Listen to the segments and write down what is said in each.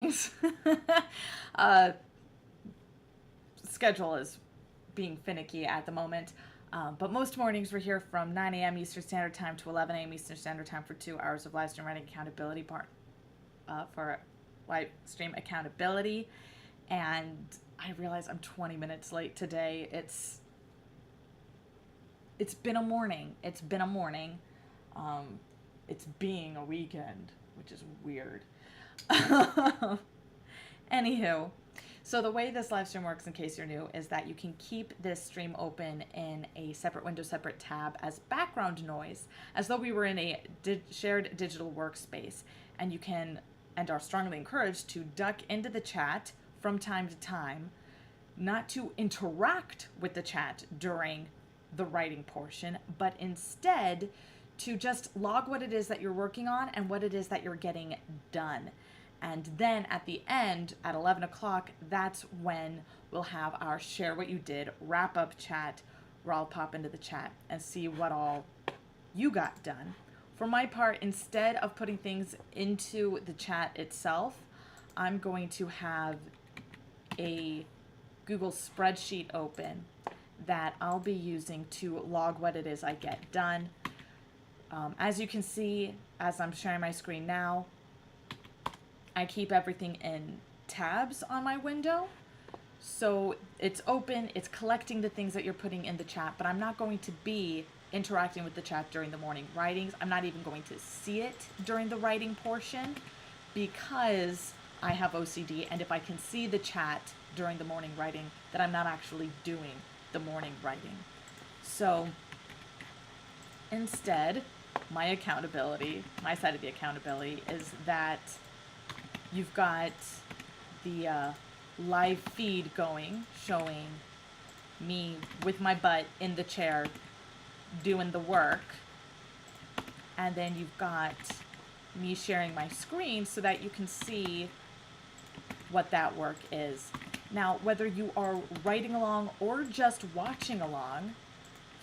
mornings. uh, Schedule is being finicky at the moment. But most mornings we're here from 9 a.m. Eastern Standard Time to 11 a.m. Eastern Standard Time for 2 hours of live stream writing accountability for live stream accountability. And I realize I'm 20 minutes late today. It's been a morning. It's been a morning. It's being a weekend, which is weird. Anywho, so the way this live stream works, in case you're new, is that you can keep this stream open in a separate window, separate tab as background noise, as though we were in a shared digital workspace. And you can, and are strongly encouraged to duck into the chat from time to time, not to interact with the chat during the writing portion, but instead to just log what it is that you're working on and what it is that you're getting done. And then at the end, at 11 o'clock, that's when we'll have our share what you did wrap up chat, where I'll pop into the chat and see what all you got done. For my part, instead of putting things into the chat itself, I'm going to have a Google spreadsheet open that I'll be using to log what it is I get done. As you can see, as I'm sharing my screen now, I keep everything in tabs on my window. So it's open, it's collecting the things that you're putting in the chat, but I'm not going to be interacting with the chat during the morning writings. I'm not even going to see it during the writing portion because I have OCD, and if I can see the chat during the morning writing, then I'm not actually doing the morning writing. So instead, my accountability, my side of the accountability is that you've got the live feed going, showing me with my butt in the chair doing the work. And then you've got me sharing my screen so that you can see what that work is. Now, whether you are writing along or just watching along,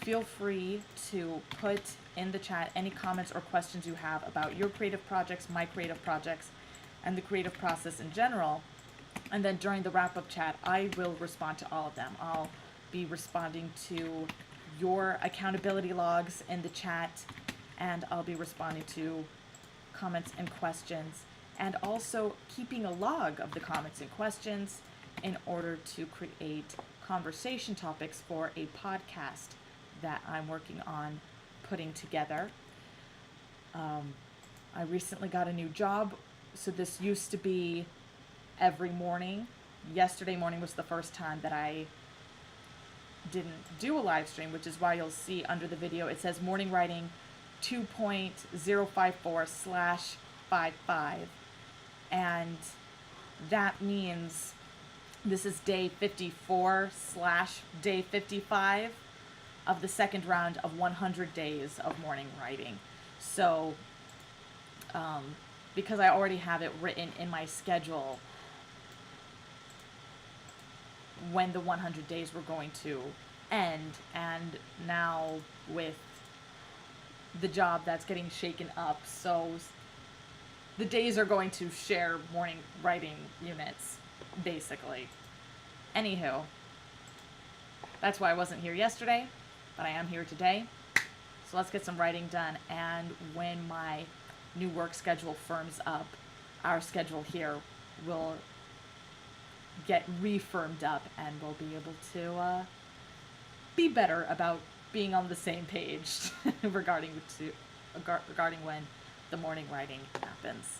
feel free to put in the chat any comments or questions you have about your creative projects, my creative projects, and the creative process in general. And then during the wrap-up chat, I will respond to all of them. I'll be responding to your accountability logs in the chat, and I'll be responding to comments and questions, and also keeping a log of the comments and questions in order to create conversation topics for a podcast that I'm working on putting together. I recently got a new job, so this used to be every morning. Yesterday morning was the first time that I didn't do a live stream, which is why you'll see under the video it says morning writing 2.054/55, and that means this is day 54/day 55 of the second round of 100 days of morning writing. So because I already have it written in my schedule when the 100 days were going to end, and now with the job that's getting shaken up, so the days are going to share morning writing units, basically. Anywho, that's why I wasn't here yesterday, but I am here today. So let's get some writing done, and when my new work schedule firms up, our schedule here will get refirmed up, and we'll be able to be better about being on the same page regarding when the morning writing happens.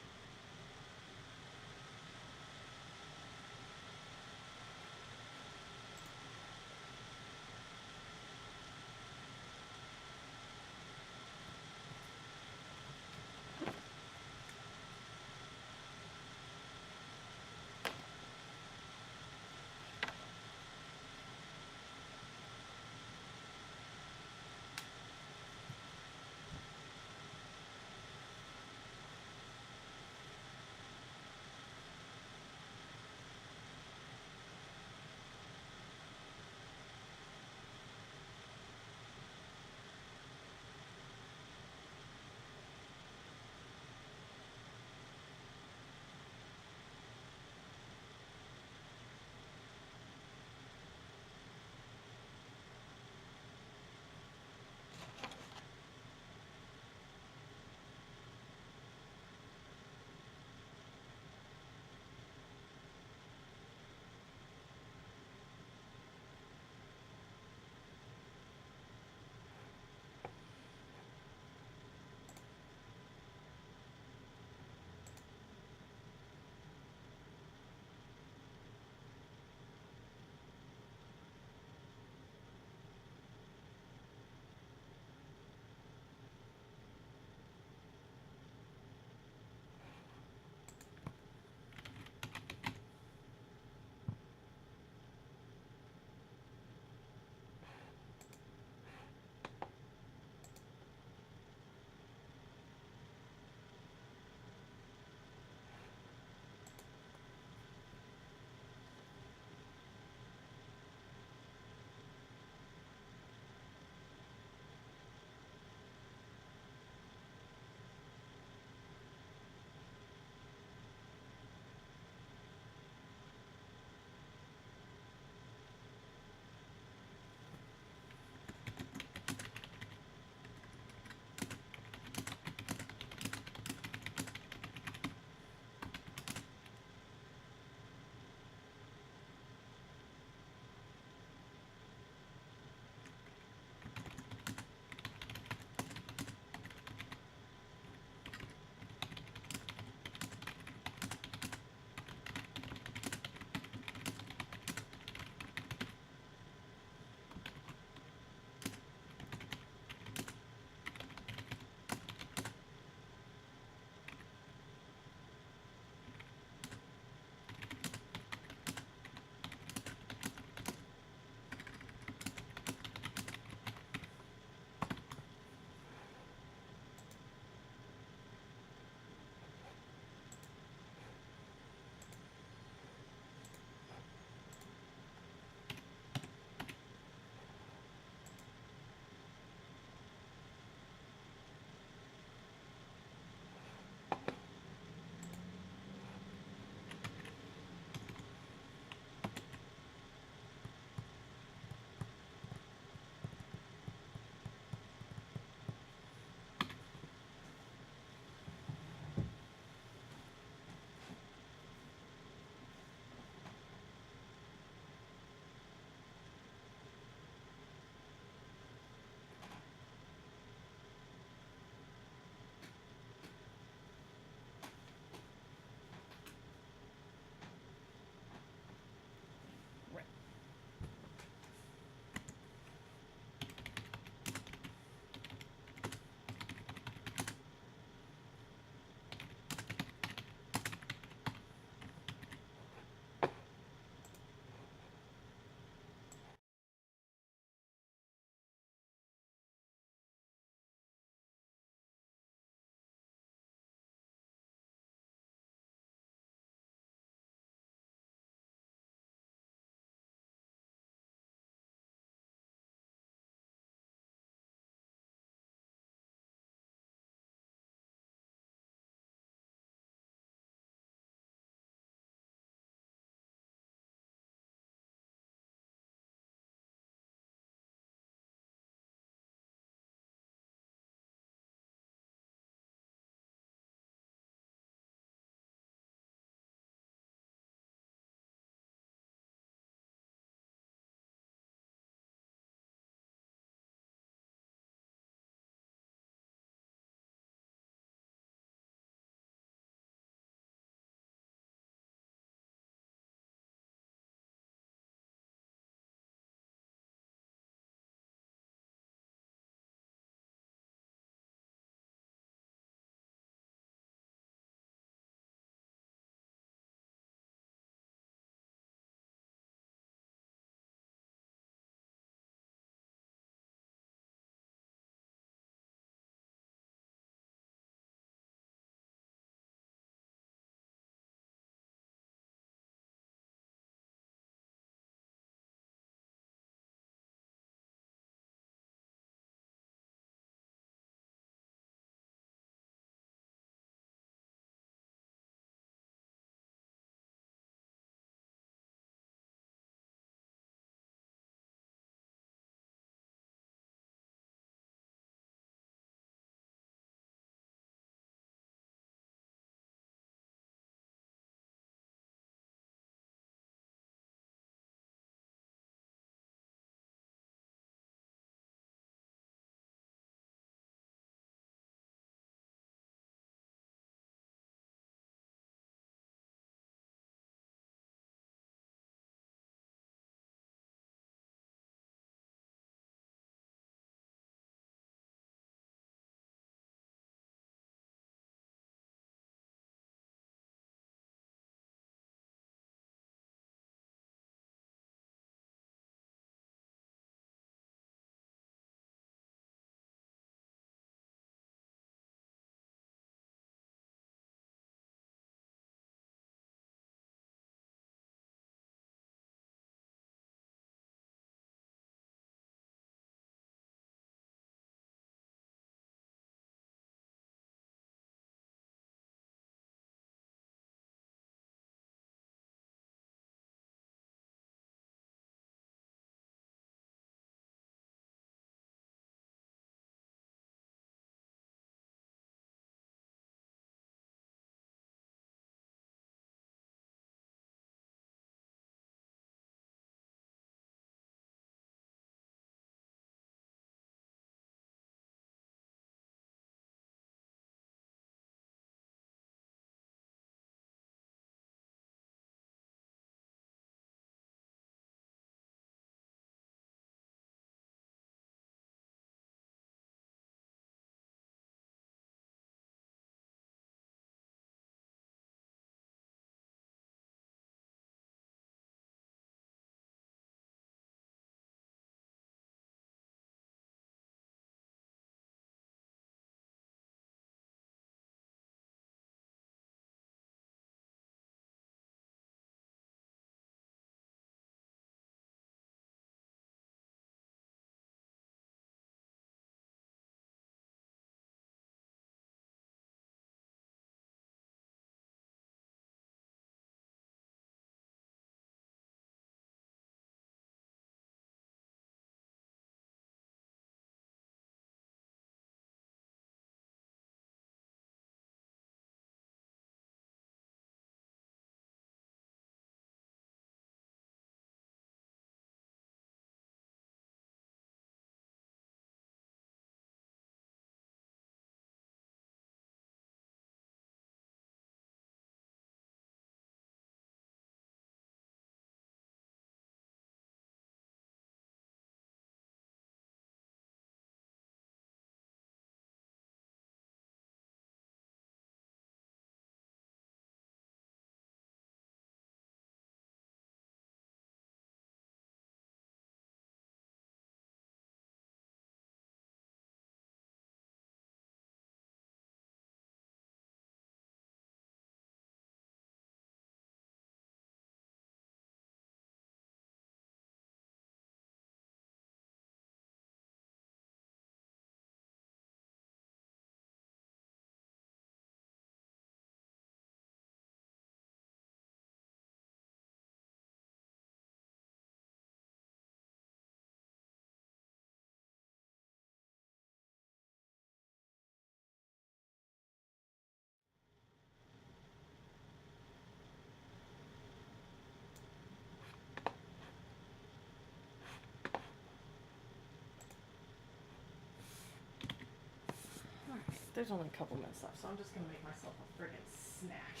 there's only a couple minutes left, so I'm just gonna make myself a friggin' snack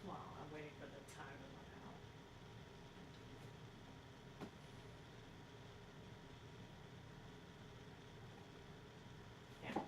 while I'm waiting for the time to run out. Yeah.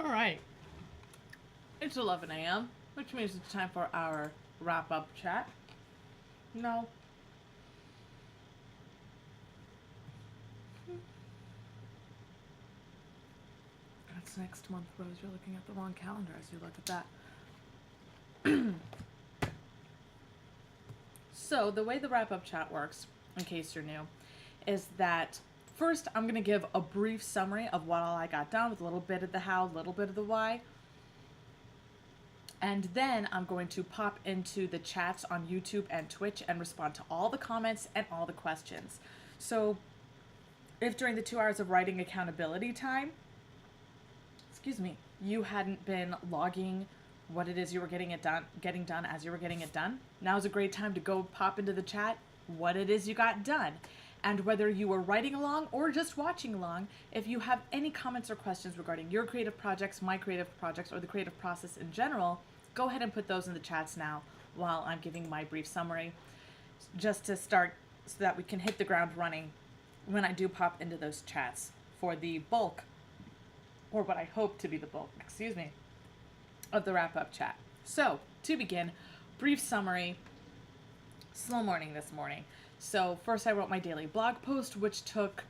All right. It's 11 a.m., which means it's time for our wrap-up chat. No. That's next month, Rose. You're looking at the wrong calendar as you look at that. So, the way the wrap-up chat works, in case you're new, is that first I'm going to give a brief summary of what all I got done with a little bit of the how, a little bit of the why. And then I'm going to pop into the chats on YouTube and Twitch and respond to all the comments and all the questions. So if during the 2 hours of writing accountability time, you hadn't been logging what it is you were getting done as you were getting it done, now's a great time to go pop into the chat what it is you got done. And whether you were writing along or just watching along, if you have any comments or questions regarding your creative projects, my creative projects, or the creative process in general, go ahead and put those in the chats now while I'm giving my brief summary, just to start so that we can hit the ground running when I do pop into those chats for the bulk, or what I hope to be the bulk, of the wrap-up chat. So, to begin, brief summary, slow morning this morning. So first I wrote my daily blog post, which took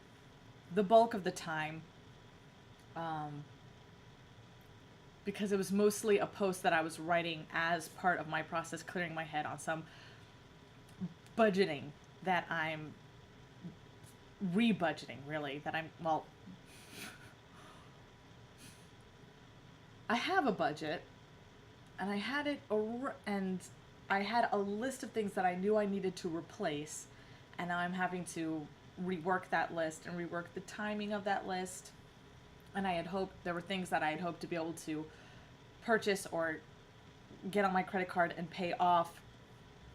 the bulk of the time, because it was mostly a post that I was writing as part of my process, clearing my head on some budgeting that I'm re-budgeting, really, I have a budget, and I had a list of things that I knew I needed to replace, and now I'm having to rework that list and rework the timing of that list. And there were things that I had hoped to be able to purchase or get on my credit card and pay off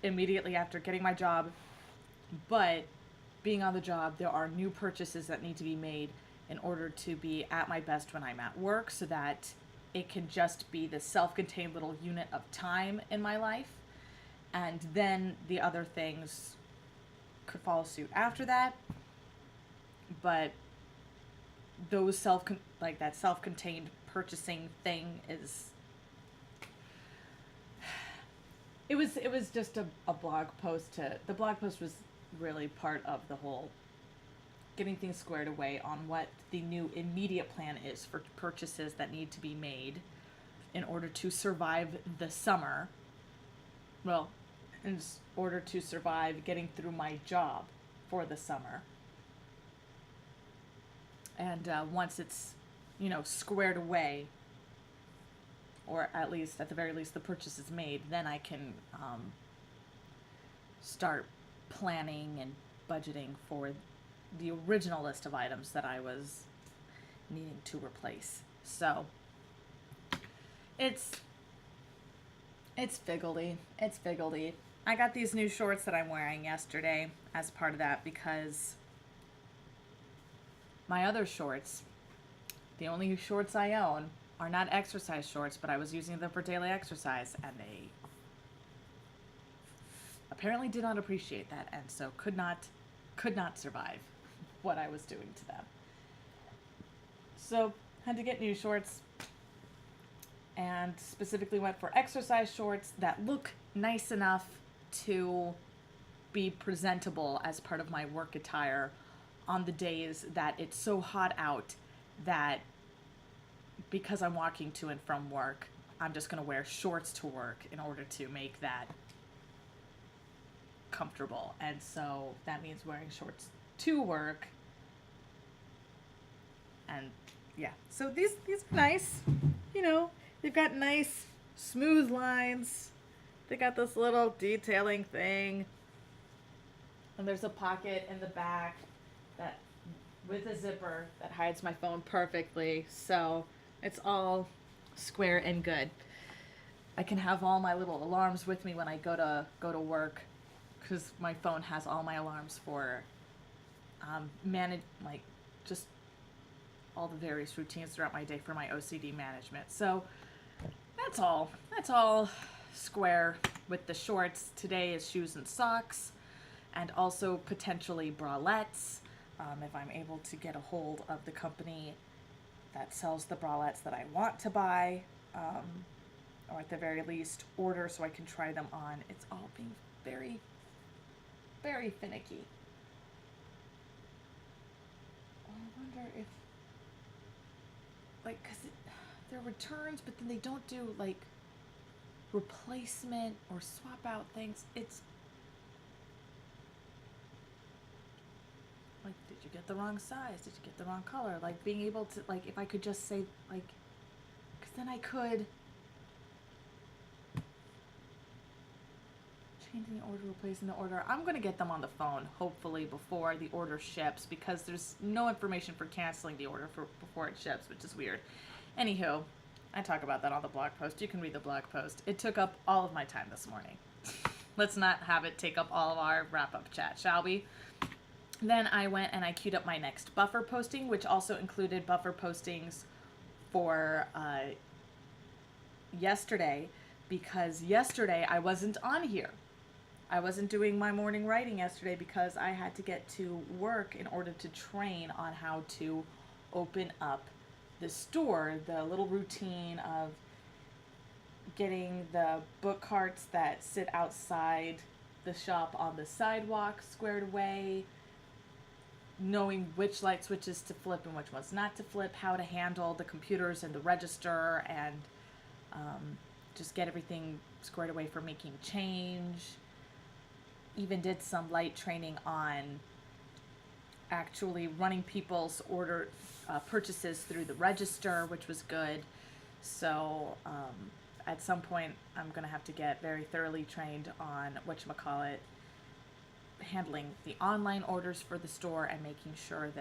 immediately after getting my job. But being on the job, there are new purchases that need to be made in order to be at my best when I'm at work, so that it can just be the self-contained little unit of time in my life. And then the other things could follow suit after that. But those that self-contained purchasing thing is, it was just a blog post. The blog post was really part of the whole getting things squared away on what the new immediate plan is for purchases that need to be made in order to survive the summer. Well, in order to survive getting through my job for the summer. And once it's, squared away, or at the very least, the purchase is made, then I can start planning and budgeting for the original list of items that I was needing to replace. So it's figgledy. It's figgledy. I got these new shorts that I'm wearing yesterday as part of that, because my other shorts, the only shorts I own, are not exercise shorts, but I was using them for daily exercise, and they apparently did not appreciate that, and so could not survive what I was doing to them. So had to get new shorts, and specifically went for exercise shorts that look nice enough to be presentable as part of my work attire on the days that it's so hot out that, because I'm walking to and from work, I'm just going to wear shorts to work in order to make that comfortable. And so that means wearing shorts to work. And yeah, so these are nice. They've got nice smooth lines. They got this little detailing thing. And there's a pocket in the back that with a zipper that hides my phone perfectly. So it's all square and good. I can have all my little alarms with me when I go to work, because my phone has all my alarms for just all the various routines throughout my day for my OCD management. So that's all square with the shorts. Today is shoes and socks, and also potentially bralettes, if I'm able to get a hold of the company that sells the bralettes that I want to buy, or at the very least order so I can try them on. It's all being very, very finicky. I wonder if, like, because they're returns, but then they don't do, like, replacement or swap out things. It's like, did you get the wrong size? Did you get the wrong color? Like, being able to, like, if I could just say, like, because then I could changing the order, replacing the order. I'm going to get them on the phone, hopefully, before the order ships, because there's no information for canceling the order before it ships, which is weird. Anywho, I talk about that on the blog post. You can read the blog post. It took up all of my time this morning. Let's not have it take up all of our wrap-up chat, shall we? Then I went and I queued up my next buffer posting, which also included buffer postings for yesterday, because yesterday I wasn't on here. I wasn't doing my morning writing yesterday because I had to get to work in order to train on how to open up the store, the little routine of getting the book carts that sit outside the shop on the sidewalk squared away, knowing which light switches to flip and which ones not to flip, how to handle the computers and the register, and just get everything squared away for making change. Even did some light training on actually running people's purchases through the register, which was good. So at some point I'm going to have to get very thoroughly trained on whatchamacallit, handling the online orders for the store and making sure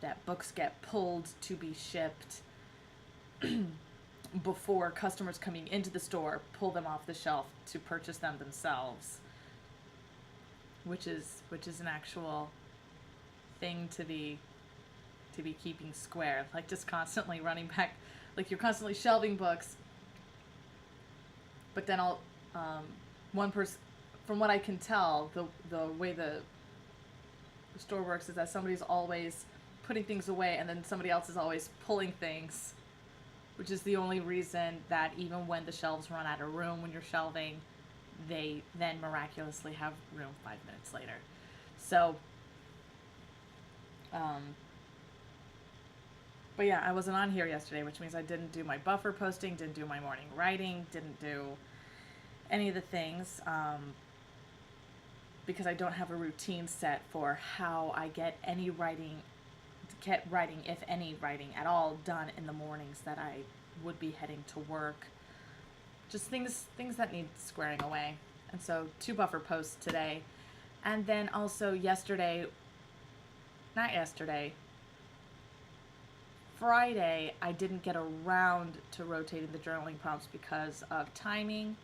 that books get pulled to be shipped before customers coming into the store pull them off the shelf to purchase them themselves, which is an actual thing to be keeping square, like just constantly running back, like you're constantly shelving books, but then one person, from what I can tell, the way the store works is that somebody's always putting things away and then somebody else is always pulling things, which is the only reason that even when the shelves run out of room when you're shelving, they then miraculously have room 5 minutes later. So, but yeah, I wasn't on here yesterday, which means I didn't do my buffer posting, didn't do my morning writing, didn't do any of the things, because I don't have a routine set for how I get writing, if any writing at all, done in the mornings that I would be heading to work. Just things that need squaring away. And so 2 buffer posts today. And then also Friday, I didn't get around to rotating the journaling prompts because of timing.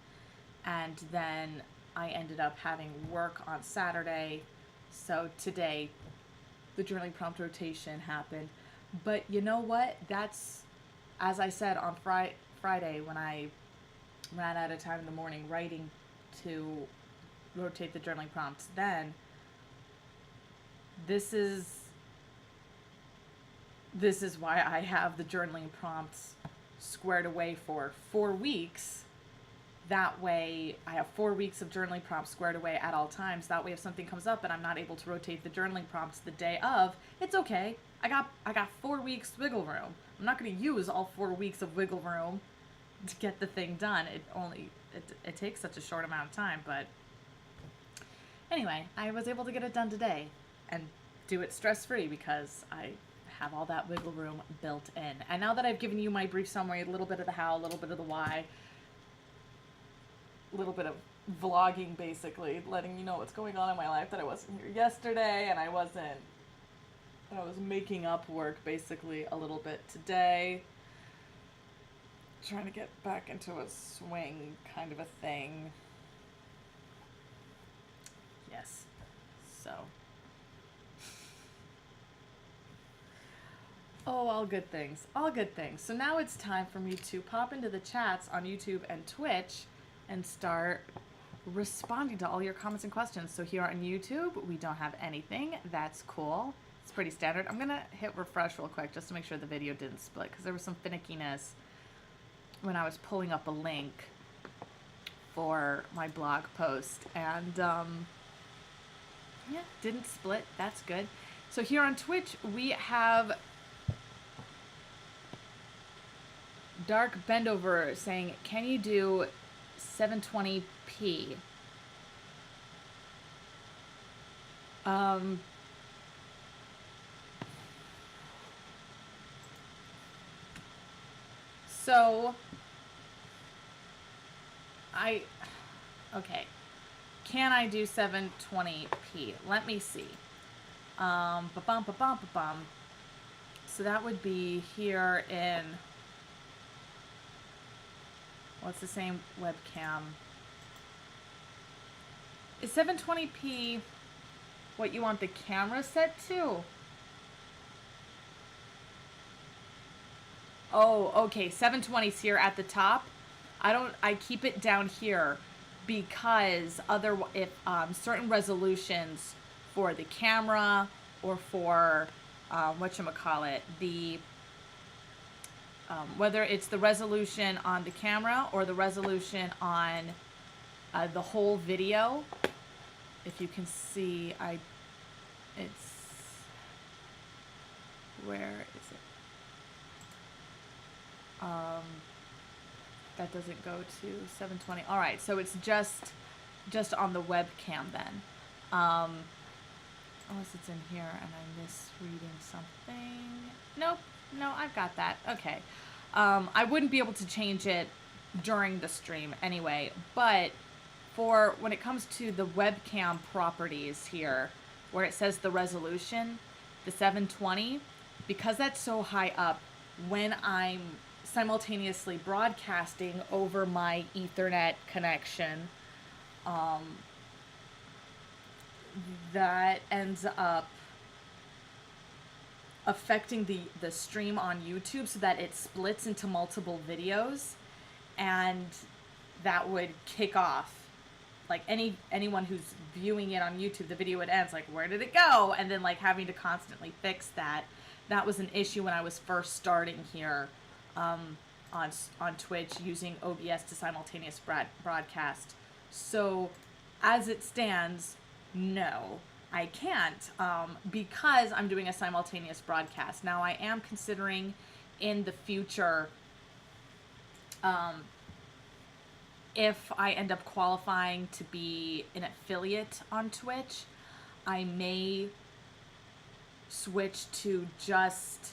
And then I ended up having work on Saturday. So today, the journaling prompt rotation happened. But you know what? That's, as I said on Friday when I ran out of time in the morning writing to rotate the journaling prompts, then this is why I have the journaling prompts squared away for 4 weeks. That way I have 4 weeks of journaling prompts squared away at all times. That way if something comes up and I'm not able to rotate the journaling prompts the day of, it's okay. I got 4 weeks wiggle room. I'm not going to use all 4 weeks of wiggle room to get the thing done. It takes such a short amount of time, but anyway, I was able to get it done today and do it stress-free because I have all that wiggle room built in. And now that I've given you my brief summary, a little bit of the how, a little bit of the why, a little bit of vlogging, basically, letting you know what's going on in my life, that I wasn't here yesterday and I was making up work basically a little bit today, trying to get back into a swing kind of a thing. Yes. So. Oh, all good things. All good things. So now it's time for me to pop into the chats on YouTube and Twitch and start responding to all your comments and questions. So here on YouTube, we don't have anything. That's cool. It's pretty standard. I'm gonna hit refresh real quick just to make sure the video didn't split, because there was some finickiness when I was pulling up a link for my blog post, and yeah, didn't split. That's good. So here on Twitch we have Dark Bendover saying, can you do 720p? So okay. Can I do 720p? Let me see. Ba-bum, ba-bum, ba-bum. So that would be here in, what's the same webcam? Is 720p what you want the camera set to? Oh, okay. 720's here at the top. I keep it down here because if certain resolutions for the camera or for whatchamacallit, the whether it's the resolution on the camera or the resolution on the whole video, if you can see, it's, where is it? That doesn't go to 720. All right, so it's just on the webcam then. Unless it's in here and I'm misreading something. Nope, no, I've got that. Okay. I wouldn't be able to change it during the stream anyway, but for when it comes to the webcam properties here, where it says the resolution, the 720, because that's so high up, when I'm simultaneously broadcasting over my Ethernet connection, that ends up affecting the stream on YouTube so that it splits into multiple videos, and that would kick off, like, anyone who's viewing it on YouTube, the video would end, like, where did it go? And then, like, having to constantly fix that. That was an issue when I was first starting here on Twitch using OBS to simultaneous broadcast. So as it stands, no, I can't, because I'm doing a simultaneous broadcast. Now I am considering in the future, if I end up qualifying to be an affiliate on Twitch, I may switch to just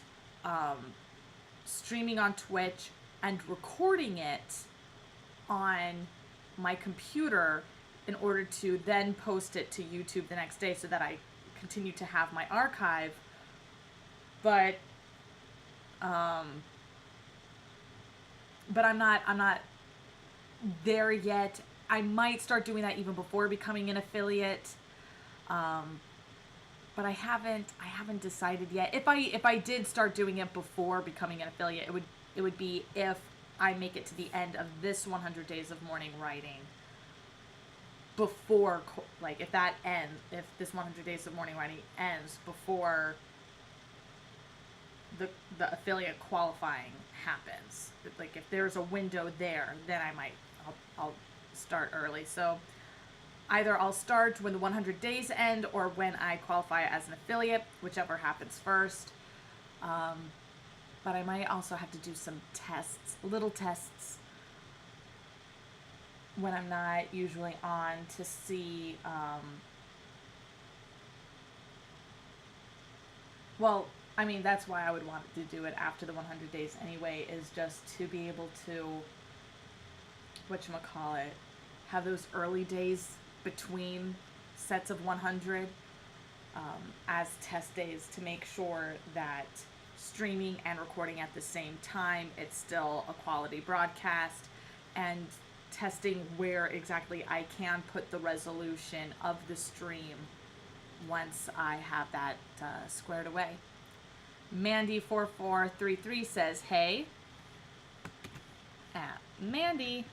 streaming on Twitch and recording it on my computer in order to then post it to YouTube the next day so that I continue to have my archive. But I'm not there yet. I might start doing that even before becoming an affiliate. But I haven't decided yet. If I did start doing it before becoming an affiliate, it would be if I make it to the end of this 100 days of morning writing. Before, like, if this 100 days of morning writing ends before the affiliate qualifying happens. Like, if there's a window there, then I'll start early. So either I'll start when the 100 days end or when I qualify as an affiliate, whichever happens first. But I might also have to do some tests, little tests, when I'm not usually on, to see, well, I mean, that's why I would want to do it after the 100 days anyway, is just to be able to, whatchamacallit, have those early days between sets of 100 as test days, to make sure that streaming and recording at the same time, it's still a quality broadcast, and testing where exactly I can put the resolution of the stream once I have that squared away. Mandy4433 says, hey. Mandy.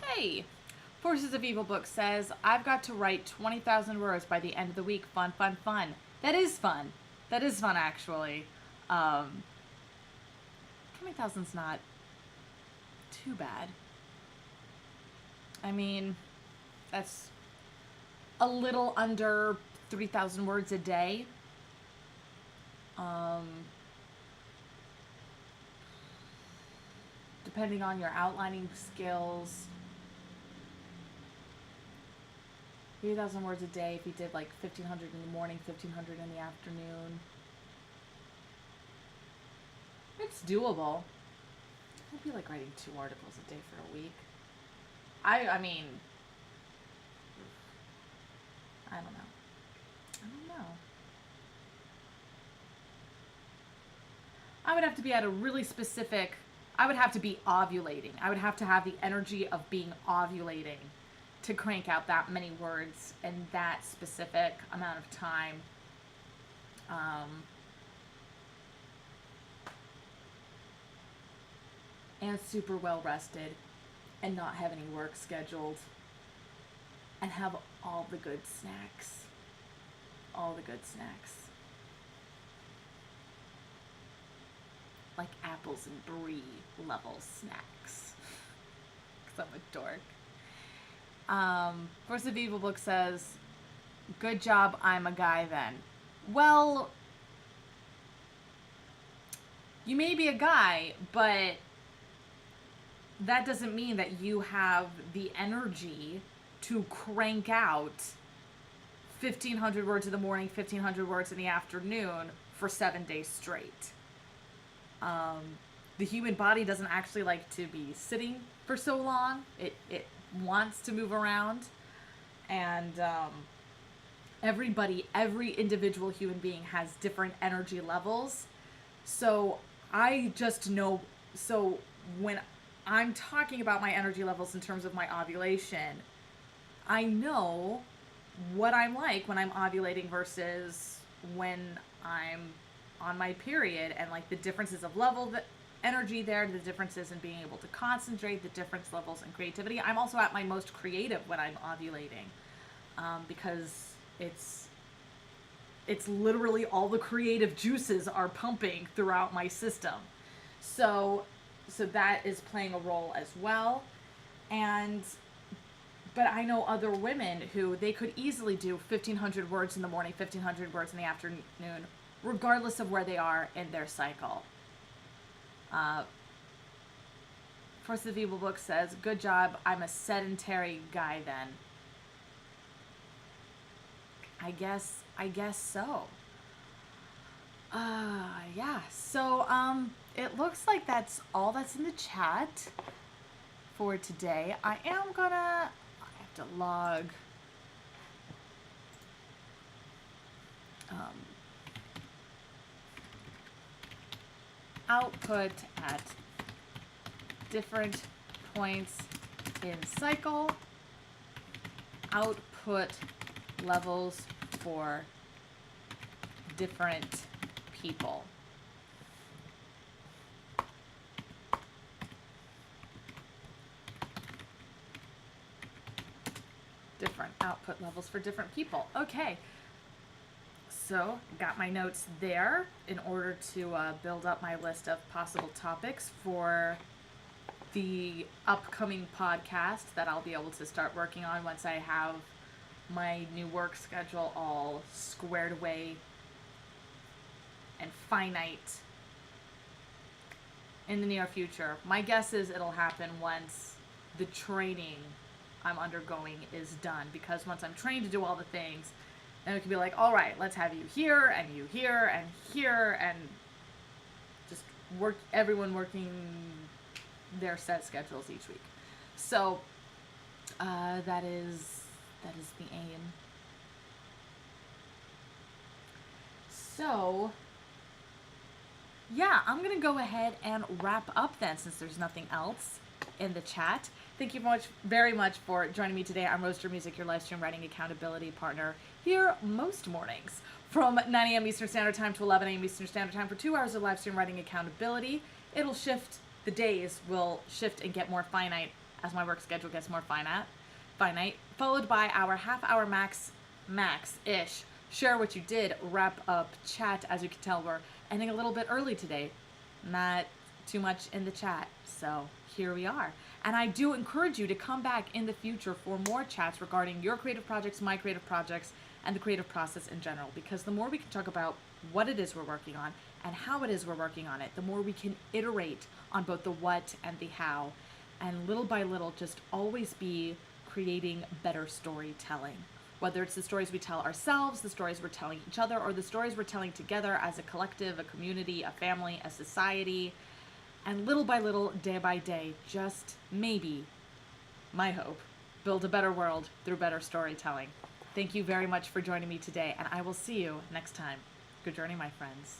Hey. Forces of Evil book says, I've got to write 20,000 words by the end of the week. Fun, fun, fun. That is fun. That is fun, actually. 20,000's not too bad. I mean, that's a little under 3,000 words a day. Depending on your outlining skills, 3,000 words a day if you did like 1,500 in the morning, 1,500 in the afternoon. It's doable. I'd be like writing 2 articles a day for a week. I mean, I don't know. I would have to be at a really specific, I would have to be ovulating. I would have to have the energy of being ovulating to crank out that many words in that specific amount of time. And super well rested and not have any work scheduled and have all the good snacks. All the good snacks. Like apples and brie level snacks. Because I'm a dork. Force of Evil book says, good job, I'm a guy then. Well, you may be a guy, but that doesn't mean that you have the energy to crank out 1,500 words in the morning, 1,500 words in the afternoon for 7 days straight. The human body doesn't actually like to be sitting for so long. It wants to move around. And every individual human being has different energy levels. So I just know, so when I'm talking about my energy levels in terms of my ovulation, I know what I'm like when I'm ovulating versus when I'm on my period, and like the differences of level, the energy there, the differences in being able to concentrate, the difference levels in creativity. I'm also at my most creative when I'm ovulating, because it's literally all the creative juices are pumping throughout my system. So that is playing a role as well. But I know other women who they could easily do 1,500 words in the morning, 1,500 words in the afternoon, regardless of where they are in their cycle. Force of Evil book says, good job, I'm a sedentary guy then. I guess so. Yeah. So, it looks like that's all that's in the chat for today. I have to log output at different points in cycle, output levels for different people. Different output levels for different people. Okay. So, got my notes there in order to build up my list of possible topics for the upcoming podcast that I'll be able to start working on once I have my new work schedule all squared away and finite in the near future. My guess is it'll happen once the training I'm undergoing is done, because once I'm trained to do all the things, then it can be like, all right, let's have you here and you here and here, and just everyone working their set schedules each week. So that is the aim. So yeah, I'm gonna go ahead and wrap up then, since there's nothing else in the chat. Thank you very much for joining me today on Roaster Music, your live stream writing accountability partner, here most mornings from 9 a.m. Eastern Standard Time to 11 a.m. Eastern Standard Time for 2 hours of live stream writing accountability. The days will shift and get more finite as my work schedule gets more finite. finite, followed by our half-hour max-ish share what you did wrap up chat. As you can tell, we're ending a little bit early today. Not too much in the chat, so here we are. And I do encourage you to come back in the future for more chats regarding your creative projects, my creative projects, and the creative process in general, because the more we can talk about what it is we're working on and how it is we're working on it, the more we can iterate on both the what and the how, and little by little just always be creating better storytelling. Whether it's the stories we tell ourselves, the stories we're telling each other, or the stories we're telling together as a collective, a community, a family, a society, and little by little, day by day, just maybe, my hope, build a better world through better storytelling. Thank you very much for joining me today, and I will see you next time. Good journey, my friends.